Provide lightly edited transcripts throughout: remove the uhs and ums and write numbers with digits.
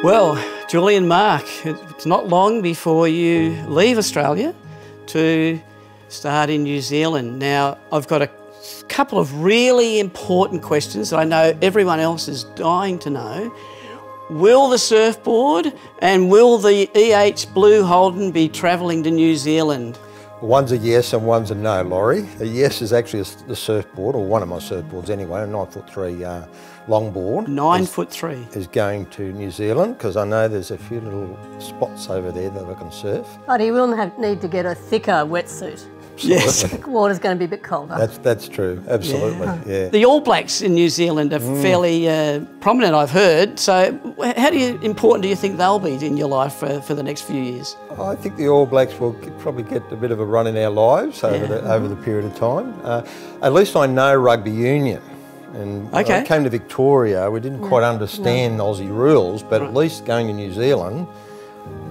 Well, Julie and Mark, it's not long before you leave Australia to start in New Zealand. Now, I've got a couple of really important questions that I know everyone else is dying to know. Will the surfboard and will the Blue Holden be travelling to New Zealand? One's a yes and one's a no, Laurie. A yes is actually the surfboard, or one of my surfboards anyway, a 9'3" longboard. 9'3". Is going to New Zealand, because I know there's a few little spots over there that I can surf. But he will need to get a thicker wetsuit. Yes. The water's going to be a bit colder. That's true, absolutely, yeah. The All Blacks in New Zealand are fairly prominent, I've heard. So how important do you think they'll be in your life for the next few years? I think the All Blacks will probably get a bit of a run in our lives over the period of time. At least I know rugby union. And when I came to Victoria, we didn't quite understand Aussie rules, but at least going to New Zealand,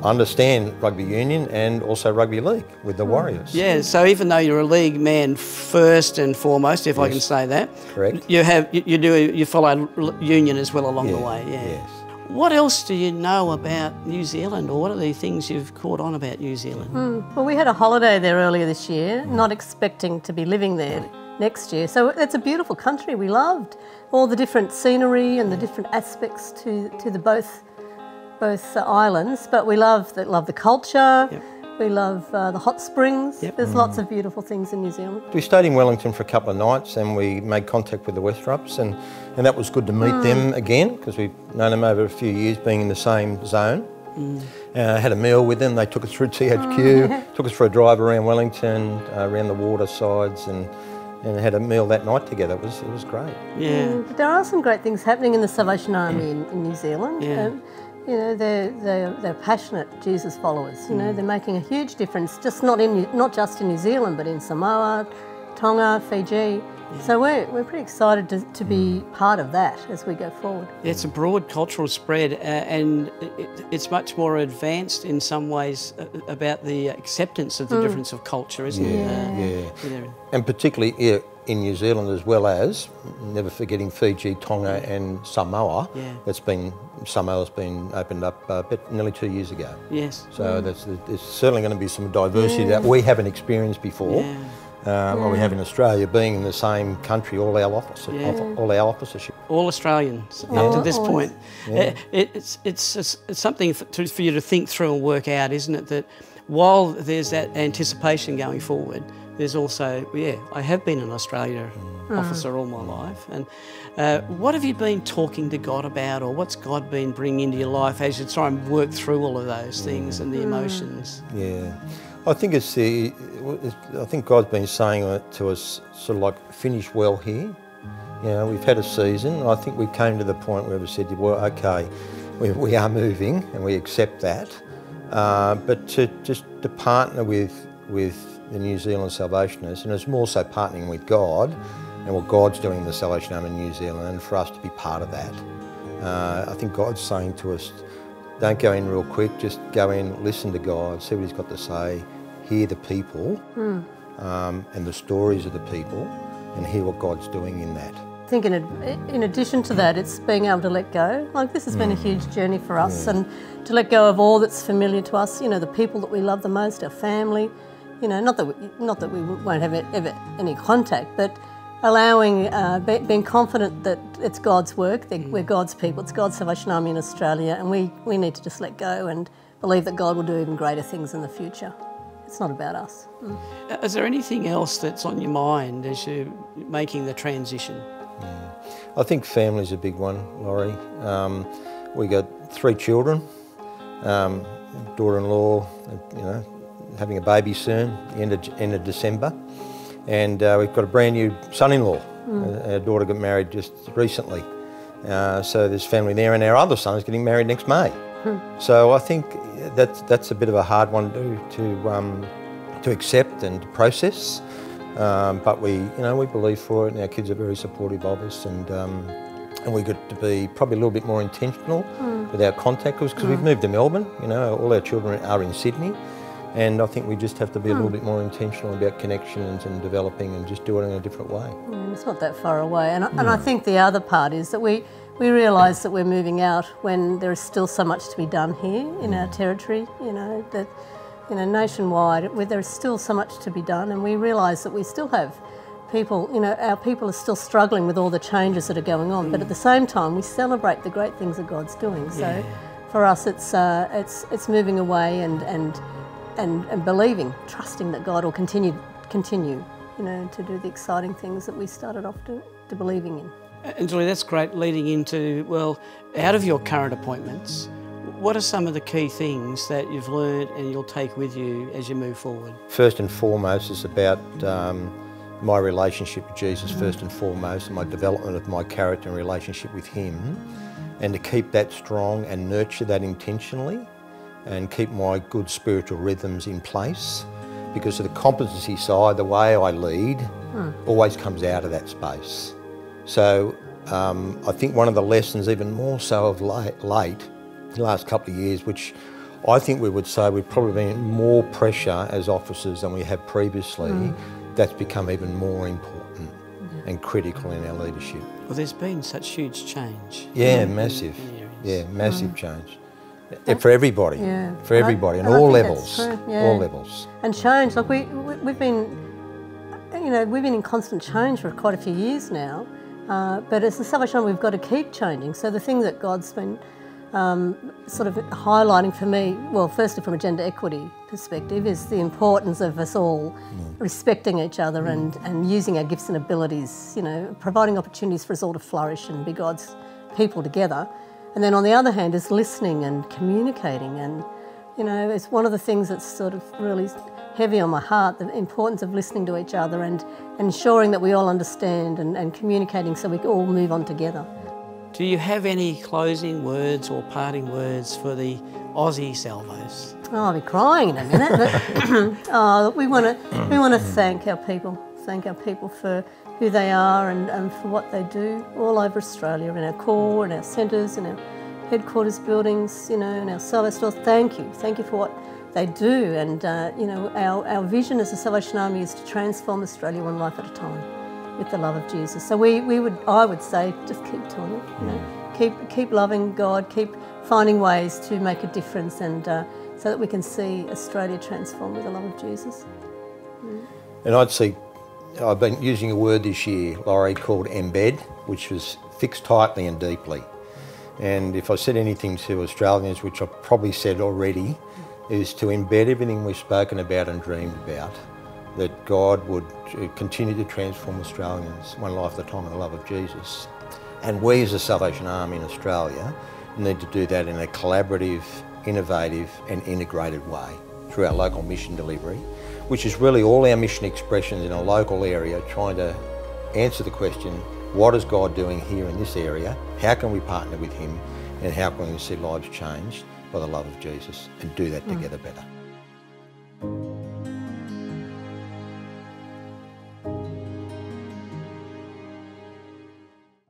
understand rugby union and also rugby league with the Warriors. Yeah, so even though you're a league man first and foremost, if I can say that, correct. You follow union as well along the way. Yeah. Yes. What else do you know about New Zealand, or what are the things you've caught on about New Zealand? Well, we had a holiday there earlier this year, not expecting to be living there next year. So it's a beautiful country. We loved all the different scenery and the different aspects to the both islands, but we love the culture. Yep. We love the hot springs. Yep. There's lots of beautiful things in New Zealand. We stayed in Wellington for a couple of nights and we made contact with the Westrups, and that was good to meet them again, because we've known them over a few years being in the same zone. Had a meal with them. They took us through THQ, took us for a drive around Wellington, around the water sides, and had a meal that night together. It was great. Yeah. But there are some great things happening in the Salvation Army in New Zealand. Yeah. You know, they're passionate Jesus followers. You know, they're making a huge difference, not just in New Zealand, but in Samoa, Tonga, Fiji. Yeah. So we're pretty excited to be part of that as we go forward. Yeah, it's a broad cultural spread, and it's much more advanced in some ways about the acceptance of the difference of culture, isn't it? Yeah. And particularly in New Zealand, as well as, never forgetting Fiji, Tonga and Samoa. Samoa's been opened up nearly 2 years ago. Yes. So there's certainly going to be some diversity that we haven't experienced before. What we have in Australia, being in the same country, all our officership. All Australians up to this point. Yeah. It's something for you to think through and work out, isn't it? That while there's that anticipation going forward, there's also, I have been an Australia officer all my life. And what have you been talking to God about, or what's God been bringing into your life as you try and work through all of those things and the emotions? Yeah. I think I think God's been saying to us, sort of like, finish well here. You know, we've had a season. I think we came to the point where we said, well, okay, we are moving and we accept that. But to partner with the New Zealand Salvationists, and it's more so partnering with God and what God's doing in the Salvation Army in New Zealand, and for us to be part of that. I think God's saying to us, don't go in real quick, just go in, listen to God, see what He's got to say, hear the people and the stories of the people, and hear what God's doing in that. I think in addition to that, it's being able to let go. Like, this has been a huge journey for us, and to let go of all that's familiar to us, you know, the people that we love the most, our family, you know, not that we won't have ever any contact, but allowing, being confident that it's God's work, we're God's people, it's God's Salvation Army in Australia, and we need to just let go and believe that God will do even greater things in the future. It's not about us. Is there anything else that's on your mind as you're making the transition? I think family's a big one, Laurie. We got 3 children, daughter-in-law, you know, having a baby soon, end of December. And we've got a brand new son-in-law. Our daughter got married just recently. So there's family there, and our other son is getting married next May. So I think that's a bit of a hard one to accept and to process. But we believe for it, and our kids are very supportive of us, and we got to be probably a little bit more intentional with our contact, because we've moved to Melbourne. You know, all our children are in Sydney. And I think we just have to be a little bit more intentional about connections and developing, and just do it in a different way. It's not that far away. And I think the other part is that we we realise that we're moving out when there is still so much to be done here in our territory, that, nationwide, where there is still so much to be done, and we realise that we still have people, our people are still struggling with all the changes that are going on, but at the same time we celebrate the great things that God's doing. So for us it's moving away and believing, trusting that God will continue, to do the exciting things that we started off to believing in. And Julie, that's great, leading into, well, out of your current appointments, what are some of the key things that you've learned and you'll take with you as you move forward? First and foremost is about my relationship with Jesus, first and foremost, and my development of my character and relationship with him, and to keep that strong and nurture that intentionally and keep my good spiritual rhythms in place, because of the competency side, the way I lead always comes out of that space. So I think one of the lessons, even more so of late, the last couple of years, which I think we would say we've probably been more pressure as officers than we have previously, that's become even more important and critical in our leadership. Well, there's been such huge change. Yeah, massive. Yeah, massive change. For everybody. Yeah. For everybody, on all levels. All levels. And change, like we've been, we've been in constant change for quite a few years now, but as the Salvation Army, we've got to keep changing. So the thing that God's been sort of highlighting for me, well, firstly from a gender equity perspective, is the importance of us all respecting each other and using our gifts and abilities, providing opportunities for us all to flourish and be God's people together. And then on the other hand is listening and communicating, and it's one of the things that's sort of really heavy on my heart, the importance of listening to each other and ensuring that we all understand and communicating so we can all move on together. Do you have any closing words or parting words for the Aussie Salvos? Oh, I'll be crying in a minute, but we want to thank our people for who they are and for what they do all over Australia, in our core, in our centres, in our headquarters buildings, in our Salvos stores. Thank you for what they do, and our vision as the Salvation Army is to transform Australia one life at a time with the love of Jesus. So I would say, just keep doing it. Keep loving God, keep finding ways to make a difference, and so that we can see Australia transform with the love of Jesus. And I've been using a word this year, Laurie, called embed, which was fixed tightly and deeply. And if I said anything to Australians, which I've probably said already, is to embed everything we've spoken about and dreamed about, that God would continue to transform Australians one life at a time in the love of Jesus. And we as a Salvation Army in Australia need to do that in a collaborative, innovative and integrated way through our local mission delivery, which is really all our mission expressions in a local area, trying to answer the question, what is God doing here in this area? How can we partner with him? And how can we see lives changed by the love of Jesus and do that together better?